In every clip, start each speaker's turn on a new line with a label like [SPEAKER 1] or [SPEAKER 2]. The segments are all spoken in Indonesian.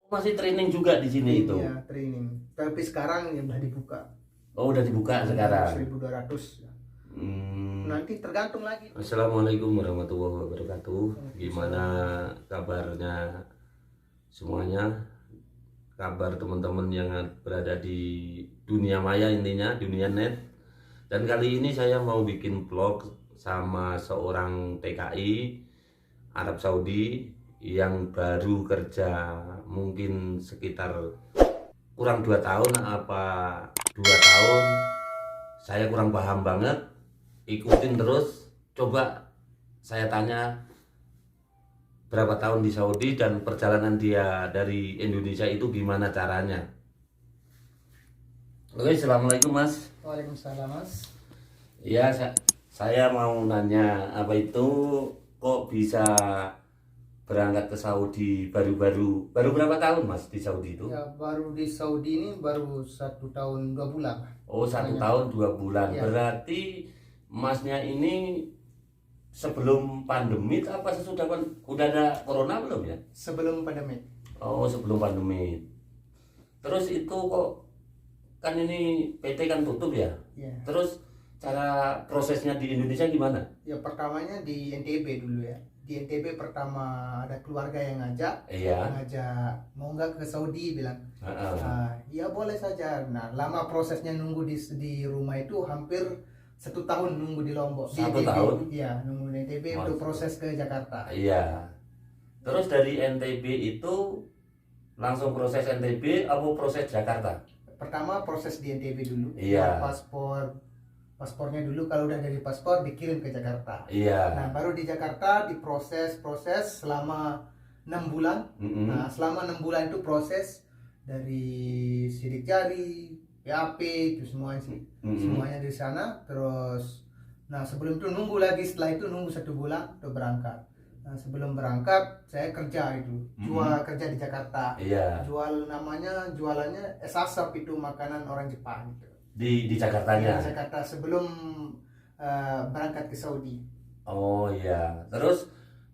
[SPEAKER 1] Masih training juga di sini itu.
[SPEAKER 2] Iya, training. Tapi sekarang ya udah dibuka.
[SPEAKER 1] Oh, udah dibuka sekarang.
[SPEAKER 2] 1.200.
[SPEAKER 1] Hmm.
[SPEAKER 2] Nanti tergantung lagi.
[SPEAKER 1] Assalamualaikum warahmatullahi wabarakatuh. Gimana kabarnya semuanya? Kabar teman-teman yang berada di dunia maya, intinya dunia net. Dan kali ini saya mau bikin vlog sama seorang TKI Arab Saudi yang baru kerja mungkin sekitar kurang 2 tahun apa 2 tahun, saya kurang paham banget. Ikutin terus, coba saya tanya berapa tahun di Saudi dan perjalanan dia dari Indonesia itu gimana caranya. Oke, assalamualaikum Mas.
[SPEAKER 2] Waalaikumsalam, Mas.
[SPEAKER 1] Ya, saya mau nanya, apa itu kok bisa berangkat ke Saudi baru berapa tahun Mas di Saudi itu?
[SPEAKER 2] Ya, baru di Saudi ini baru 1 tahun 2 bulan.
[SPEAKER 1] Oh, 1 tahun 2 bulan.
[SPEAKER 2] Ya.
[SPEAKER 1] Berarti Masnya ini sebelum pandemi apa sesudah udah ada corona belum ya?
[SPEAKER 2] Sebelum pandemi.
[SPEAKER 1] Oh, sebelum pandemi. Terus itu kok kan ini PT kan tutup ya?
[SPEAKER 2] Ya.
[SPEAKER 1] Terus cara prosesnya di Indonesia gimana?
[SPEAKER 2] Ya, pertamanya di NTB dulu ya. Di NTB pertama ada keluarga yang ngajak,
[SPEAKER 1] Iya.
[SPEAKER 2] mau nggak ke Saudi, bilang.
[SPEAKER 1] Heeh.
[SPEAKER 2] Ya boleh saja. Nah, lama prosesnya nunggu di rumah itu hampir 1 tahun nunggu di Lombok. Di
[SPEAKER 1] 1
[SPEAKER 2] NTB.
[SPEAKER 1] tahun?
[SPEAKER 2] Iya, nunggu di NTB untuk proses ke Jakarta.
[SPEAKER 1] Iya. Terus dari NTB itu langsung proses NTB atau proses Jakarta?
[SPEAKER 2] Pertama proses di NTB dulu.
[SPEAKER 1] Iya.
[SPEAKER 2] Buat paspornya dulu, kalau udah jadi paspor dikirim ke Jakarta.
[SPEAKER 1] Iya.
[SPEAKER 2] Nah, baru di Jakarta diproses selama 6 bulan. Nah, selama 6 bulan itu proses dari sidik jari, PAP itu semuanya di sana. Terus, nah sebelum itu nunggu lagi, setelah itu nunggu 1 bulan untuk berangkat. Nah, sebelum berangkat saya kerja itu, kerja di Jakarta.
[SPEAKER 1] Iya.
[SPEAKER 2] Jualannya es asap, itu makanan orang Jepang gitu.
[SPEAKER 1] Di Jakartanya.
[SPEAKER 2] Di Jakarta sebelum berangkat ke Saudi.
[SPEAKER 1] Oh iya. Terus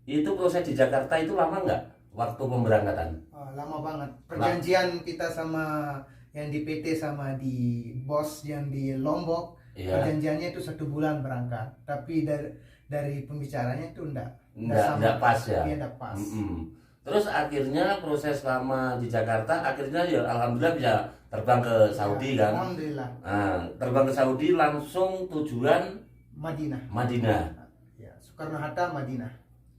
[SPEAKER 1] itu proses di Jakarta itu lama nggak waktu pemberangkatan?
[SPEAKER 2] Lama banget. Perjanjian kita sama yang di PT sama di bos yang di Lombok,
[SPEAKER 1] Iya.
[SPEAKER 2] perjanjiannya itu 1 bulan berangkat. Tapi dari pembicaranya itu
[SPEAKER 1] Enggak pas ya.
[SPEAKER 2] Iya, enggak pas.
[SPEAKER 1] Terus akhirnya proses lama di Jakarta, akhirnya ya alhamdulillah bisa terbang ke Saudi
[SPEAKER 2] Ya,
[SPEAKER 1] kan.
[SPEAKER 2] alhamdulillah.
[SPEAKER 1] Nah, terbang ke Saudi langsung tujuan Madinah.
[SPEAKER 2] Ya, Soekarno-Hatta, Madinah.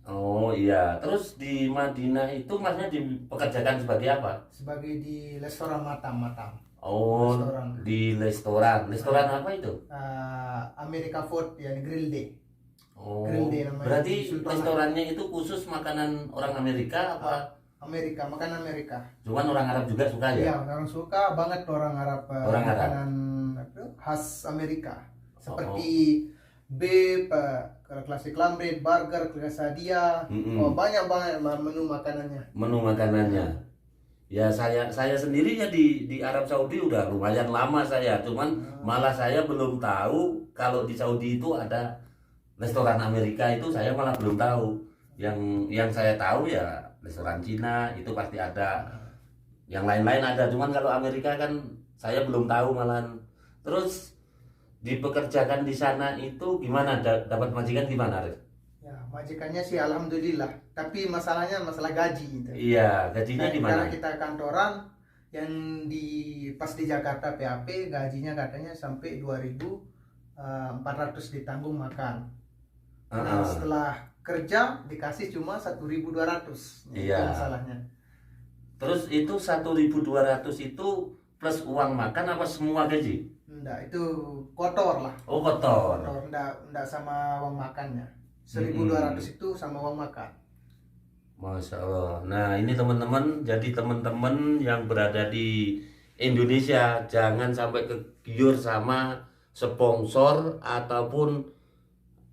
[SPEAKER 1] Oh iya. Terus di Madinah itu Masnya dipekerjakan sebagai apa?
[SPEAKER 2] Sebagai di restoran Matam.
[SPEAKER 1] Oh,
[SPEAKER 2] Restoran.
[SPEAKER 1] di restoran. Restoran apa itu?
[SPEAKER 2] America Food, ya, Grill Day.
[SPEAKER 1] Oh,
[SPEAKER 2] Grill Day namanya.
[SPEAKER 1] berarti
[SPEAKER 2] Sultan
[SPEAKER 1] restorannya itu khusus makanan orang Amerika apa?
[SPEAKER 2] makanan Amerika.
[SPEAKER 1] Cuman orang Arab juga suka ya?
[SPEAKER 2] Iya, orang suka banget orang Arab.
[SPEAKER 1] Orang Arab.
[SPEAKER 2] Makanan khas Amerika. Seperti beef, klasik lambe, burger, quesadilla. Banyak banget menu makanannya.
[SPEAKER 1] Ya saya sendiri ya di Arab Saudi udah lumayan lama saya, cuman malah saya belum tahu kalau di Saudi itu ada restoran Amerika, itu saya malah belum tahu. Yang saya tahu ya restoran Cina itu pasti ada, yang lain-lain ada, cuman kalau Amerika kan saya belum tahu malahan. Terus dipekerjakan di sana itu gimana, dapat majikan gimana, Arif?
[SPEAKER 2] Ya, majikannya sih alhamdulillah, tapi masalahnya masalah gaji gitu.
[SPEAKER 1] Iya, gajinya gimana?
[SPEAKER 2] Karena kita kantoran yang pas di Jakarta PAP, gajinya katanya sampai 2.400 ditanggung makan. Nah, setelah kerja dikasih cuma 1.200.
[SPEAKER 1] Iya.
[SPEAKER 2] Itu masalahnya.
[SPEAKER 1] Terus itu 1.200 itu plus uang makan apa semua gaji?
[SPEAKER 2] Enggak, itu kotor lah.
[SPEAKER 1] Oh, kotor.
[SPEAKER 2] Enggak sama uang makannya. 1.200 itu sama uang makan.
[SPEAKER 1] Masya Allah. Nah, ini teman-teman, jadi teman-teman yang berada di Indonesia jangan sampai kegiur sama sponsor ataupun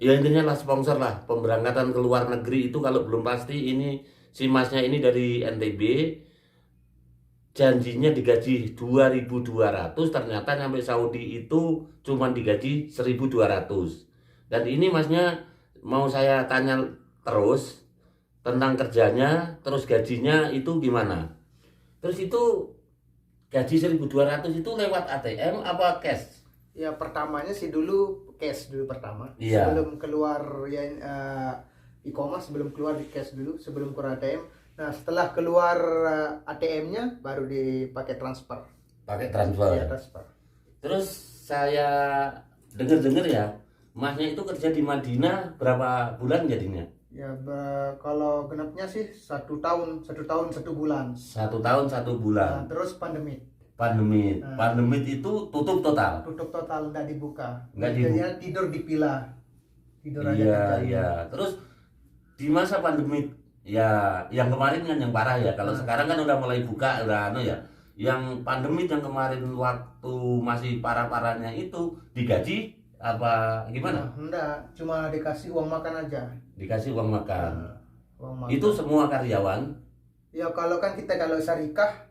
[SPEAKER 1] ya intinya lah sponsor lah. Pemberangkatan ke luar negeri itu kalau belum pasti, ini si Masnya ini dari NTB janjinya digaji 2.200, ternyata sampai Saudi itu cuma digaji 1.200. Dan ini Masnya mau saya tanya terus tentang kerjanya, terus gajinya itu gimana? Terus itu gaji 1.200 itu lewat ATM apa cash?
[SPEAKER 2] Ya pertamanya sih dulu cash dulu pertama.
[SPEAKER 1] Iya.
[SPEAKER 2] Sebelum keluar ya e-commerce, sebelum keluar di cash dulu, sebelum keluar ATM. Nah setelah keluar ATM-nya baru dipakai transfer.
[SPEAKER 1] Pakai transfer.
[SPEAKER 2] Ya transfer.
[SPEAKER 1] Terus saya dengar-dengar ya, Masnya itu kerja di Madinah berapa bulan jadinya?
[SPEAKER 2] Ya kalau genapnya sih 1 tahun 1 bulan.
[SPEAKER 1] 1 tahun 1 bulan.
[SPEAKER 2] Nah, terus pandemi.
[SPEAKER 1] Pandemi itu tutup total.
[SPEAKER 2] Tutup total, nggak dibuka.
[SPEAKER 1] Nggak dibuka.
[SPEAKER 2] Jadinya tidur di villa. Tidur aja
[SPEAKER 1] Iya,
[SPEAKER 2] kerjanya.
[SPEAKER 1] iya. Terus di masa pandemi ya yang kemarin kan yang parah ya. Kalau sekarang kan udah mulai buka, udah ya. Yang pandemi yang kemarin waktu masih parah-parahnya itu digaji apa gimana?
[SPEAKER 2] Enggak, cuma dikasih uang makan aja.
[SPEAKER 1] Dikasih uang makan.
[SPEAKER 2] Uang makan.
[SPEAKER 1] Itu semua karyawan.
[SPEAKER 2] Ya kalau kan kita kalau syarikah,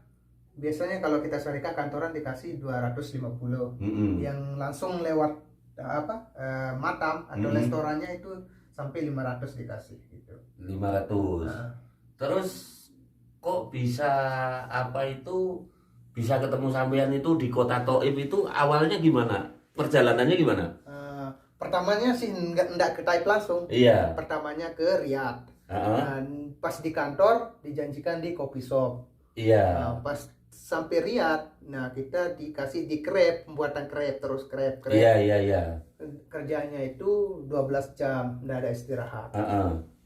[SPEAKER 2] biasanya kalau kita syarikah kantoran dikasih 250. Yang langsung lewat matam atau restorannya itu sampai 500 dikasih gitu.
[SPEAKER 1] 500. Terus kok bisa bisa ketemu sampean itu di kota Thaif itu awalnya gimana? Perjalanannya gimana?
[SPEAKER 2] Pertamanya sih enggak ke Thaif langsung.
[SPEAKER 1] Iya.
[SPEAKER 2] Pertamanya ke Riyadh. Dan pas di kantor dijanjikan di coffee shop.
[SPEAKER 1] Iya.
[SPEAKER 2] Pas sampai Riyadh, nah kita dikasih di crepe, pembuatan crepe terus crepe.
[SPEAKER 1] Iya.
[SPEAKER 2] Kerjanya itu 12 jam, enggak ada istirahat.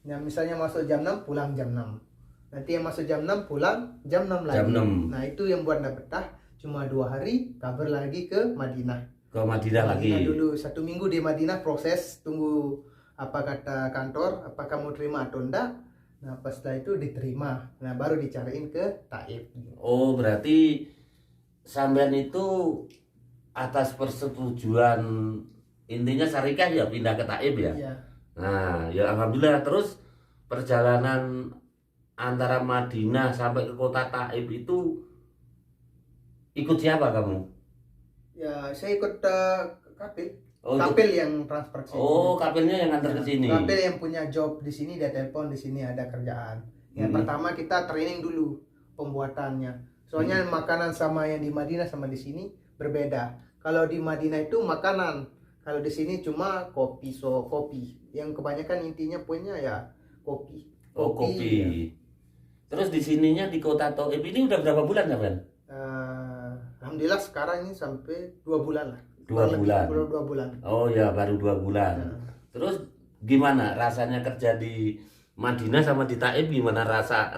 [SPEAKER 2] Nah, misalnya masuk jam 6, pulang jam 6. Nanti yang masuk jam 6, pulang jam 6 lagi.
[SPEAKER 1] Jam 6.
[SPEAKER 2] Nah, itu yang buat enggak betah. Cuma 2 hari, kabar lagi ke Madinah.
[SPEAKER 1] Ke Madinah lagi.
[SPEAKER 2] Dulu 1 minggu di Madinah proses, tunggu apa kata kantor, apakah mau terima atau enggak. Nah pas setelah itu diterima, nah baru dicariin ke Thaif.
[SPEAKER 1] Oh berarti sampean itu atas persetujuan intinya syarikah ya pindah ke Thaif ya?
[SPEAKER 2] Iya.
[SPEAKER 1] Nah ya alhamdulillah. Terus perjalanan antara Madinah sampai ke kota Thaif itu ikut siapa kamu?
[SPEAKER 2] Ya saya ikut kapil.
[SPEAKER 1] Oh,
[SPEAKER 2] kapil yang transfer ke sini.
[SPEAKER 1] Oh, kapilnya yang antar ke sini.
[SPEAKER 2] Kapil yang punya job di sini, dia telepon di sini ada kerjaan. Yang pertama kita training dulu pembuatannya. Soalnya makanan sama yang di Madinah sama di sini berbeda. Kalau di Madinah itu makanan, kalau di sini cuma kopi. Yang kebanyakan intinya poinnya ya kopi.
[SPEAKER 1] Oh, kopi. Ya. Terus di sininya di kota Thaif ini udah berapa bulan ya, Ben?
[SPEAKER 2] Alhamdulillah sekarang ini sampai 2 bulan lah.
[SPEAKER 1] 2 bulan.
[SPEAKER 2] Baru 2 bulan.
[SPEAKER 1] Oh ya, baru 2 bulan. Ya. Terus gimana rasanya kerja di Madinah sama di Thaif, gimana rasa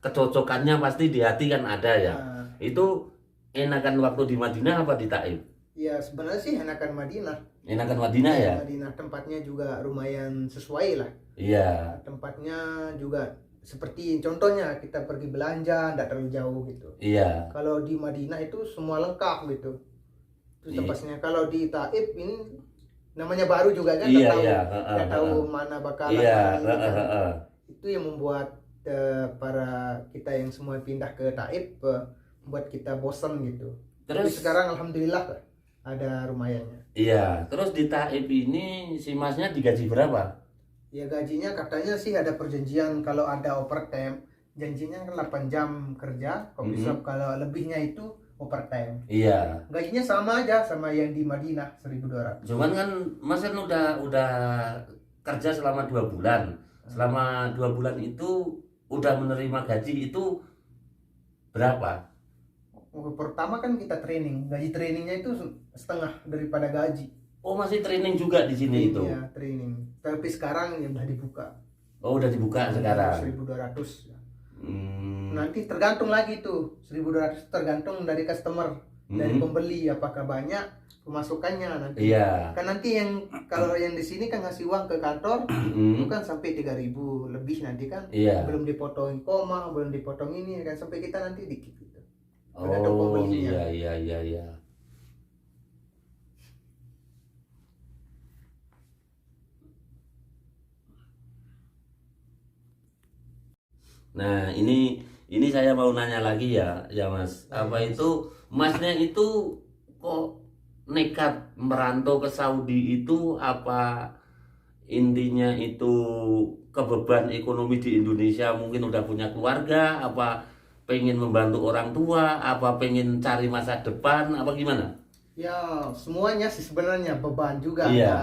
[SPEAKER 1] kecocokannya pasti di hati kan ada ya. Itu enakan waktu di Madinah apa di Thaif?
[SPEAKER 2] Ya sebenarnya sih enakan Madinah.
[SPEAKER 1] Enakan Madinah ya?
[SPEAKER 2] Madinah tempatnya juga lumayan sesuai lah.
[SPEAKER 1] Iya.
[SPEAKER 2] Tempatnya juga seperti contohnya kita pergi belanja enggak terlalu jauh gitu.
[SPEAKER 1] Iya.
[SPEAKER 2] Kalau di Madinah itu semua lengkap gitu. Itu tempatnya. Kalau di Thaif ini namanya baru juga kan, nggak tahu mana bakalan. Itu yang membuat para kita yang semua pindah ke Thaif membuat kita bosan gitu. Tapi sekarang alhamdulillah ada lumayannya.
[SPEAKER 1] Iya. Terus di Thaif ini si masnya digaji berapa?
[SPEAKER 2] Ya gajinya katanya sih ada perjanjian kalau ada overtime, janjinya kan 8 jam kerja. Kalau bisa kalau lebihnya itu overtime.
[SPEAKER 1] Iya.
[SPEAKER 2] Gajinya sama aja sama yang di Madinah 1.200.
[SPEAKER 1] Cuman kan Mas kan udah kerja selama 2 bulan. Selama 2 bulan itu udah menerima gaji itu berapa?
[SPEAKER 2] Pertama kan kita training. Gaji trainingnya itu setengah daripada gaji.
[SPEAKER 1] Oh masih training juga di sini itu?
[SPEAKER 2] Iya training. Tapi sekarang ya udah dibuka.
[SPEAKER 1] Oh udah dibuka sekarang.
[SPEAKER 2] 1.200. Nanti tergantung lagi tuh 1.200 tergantung dari customer, dari pembeli apakah banyak pemasukannya nanti.
[SPEAKER 1] Iya.
[SPEAKER 2] Kan nanti yang kalau yang di sini kan ngasih uang ke kantor itu kan sampai 3.000 lebih nanti kan.
[SPEAKER 1] Iya.
[SPEAKER 2] Belum dipotong koma, belum dipotong ini kan sampai kita nanti dikit gitu.
[SPEAKER 1] Oh iya. Nah ini saya mau nanya lagi ya Mas. Apa itu Masnya itu kok nekat merantau ke Saudi itu apa intinya itu kebeban ekonomi di Indonesia mungkin udah punya keluarga apa pengen membantu orang tua, apa pengen cari masa depan, apa gimana?
[SPEAKER 2] Ya semuanya sih sebenarnya, beban juga.
[SPEAKER 1] Iya,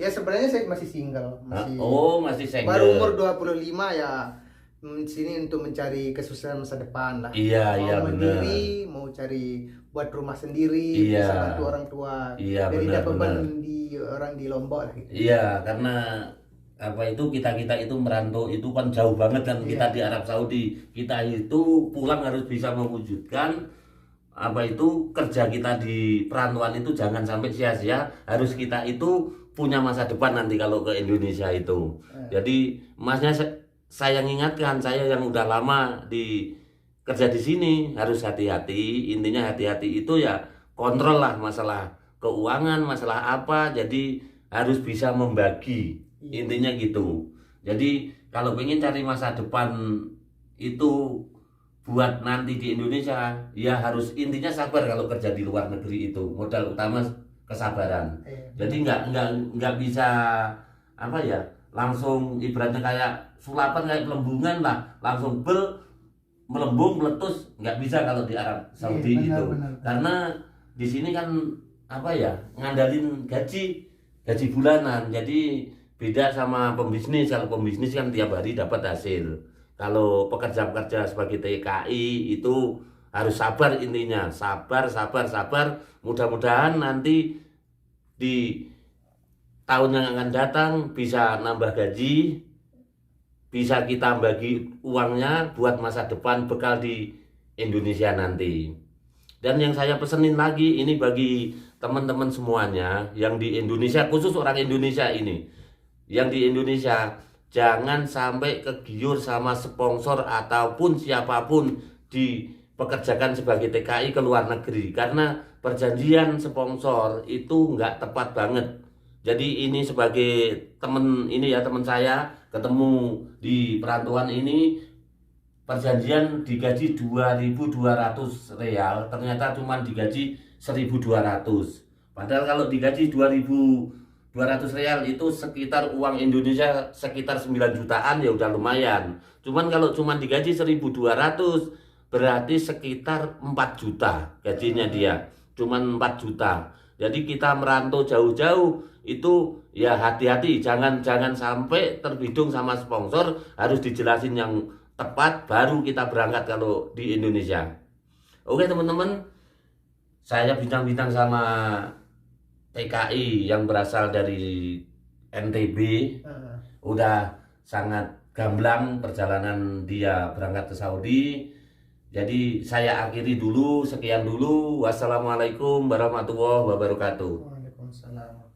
[SPEAKER 2] Ya sebenarnya saya masih single, masih
[SPEAKER 1] masih single.
[SPEAKER 2] baru umur 25 ya. Sini untuk mencari kesusahan masa depan lah.
[SPEAKER 1] Iya,
[SPEAKER 2] Mau
[SPEAKER 1] iya benar.
[SPEAKER 2] mandiri, mau cari buat rumah sendiri,
[SPEAKER 1] Iya.
[SPEAKER 2] bisa bantu orang tua.
[SPEAKER 1] Iya,
[SPEAKER 2] Jadi
[SPEAKER 1] benar,
[SPEAKER 2] ada beban
[SPEAKER 1] benar.
[SPEAKER 2] di orang di Lombok lah gitu.
[SPEAKER 1] Iya, karena apa itu kita itu merantau itu kan jauh banget kan, kita
[SPEAKER 2] Iya.
[SPEAKER 1] di Arab Saudi. Kita itu pulang harus bisa mewujudkan apa itu kerja kita di perantauan itu jangan sampai sia-sia. Harus kita itu punya masa depan nanti kalau ke Indonesia itu. Jadi masnya saya ingatkan, saya yang udah lama di kerja di sini harus hati-hati. Intinya hati-hati itu ya kontrol lah masalah keuangan, masalah apa. Jadi harus bisa membagi. Intinya gitu. Jadi kalau pengen cari masa depan itu buat nanti di Indonesia, ya harus intinya sabar kalau kerja di luar negeri itu. Modal utama kesabaran. Jadi nggak bisa apa ya, langsung ibaratnya kayak sulapan, kayak pelembungan lah, langsung melembung meletus, nggak bisa kalau di Arab Saudi
[SPEAKER 2] Iya,
[SPEAKER 1] itu.
[SPEAKER 2] benar.
[SPEAKER 1] Karena di sini kan apa ya, ngandalin gaji bulanan. Jadi beda sama pembisnis. Kalau pembisnis kan tiap hari dapat hasil. Kalau pekerja-pekerja sebagai TKI itu harus sabar, intinya sabar. Mudah-mudahan nanti di tahun yang akan datang bisa nambah gaji, bisa kita bagi uangnya buat masa depan bekal di Indonesia nanti. Dan yang saya pesenin lagi ini bagi teman-teman semuanya yang di Indonesia, khusus orang Indonesia ini, yang di Indonesia jangan sampai kegiur sama sponsor ataupun siapapun dipekerjakan sebagai TKI ke luar negeri, karena perjanjian sponsor itu nggak tepat banget. Jadi ini sebagai teman ini ya, teman saya ketemu di perantauan ini, perjanjian digaji 2.200 real, ternyata cuma digaji 1.200. Padahal kalau digaji 2.200 real itu sekitar uang Indonesia sekitar 9 jutaan, ya udah lumayan. Cuman kalau cuma digaji 1.200 berarti sekitar 4 juta gajinya dia. Cuman 4 juta. Jadi kita merantau jauh-jauh itu ya hati-hati, jangan sampai terbidung sama sponsor, harus dijelasin yang tepat baru kita berangkat kalau di Indonesia. Oke teman-teman, saya bincang-bincang sama TKI yang berasal dari NTB. Udah sangat gamblang perjalanan dia berangkat ke Saudi. Jadi saya akhiri dulu, sekian dulu. Wassalamualaikum warahmatullahi wabarakatuh.
[SPEAKER 2] Waalaikumsalam.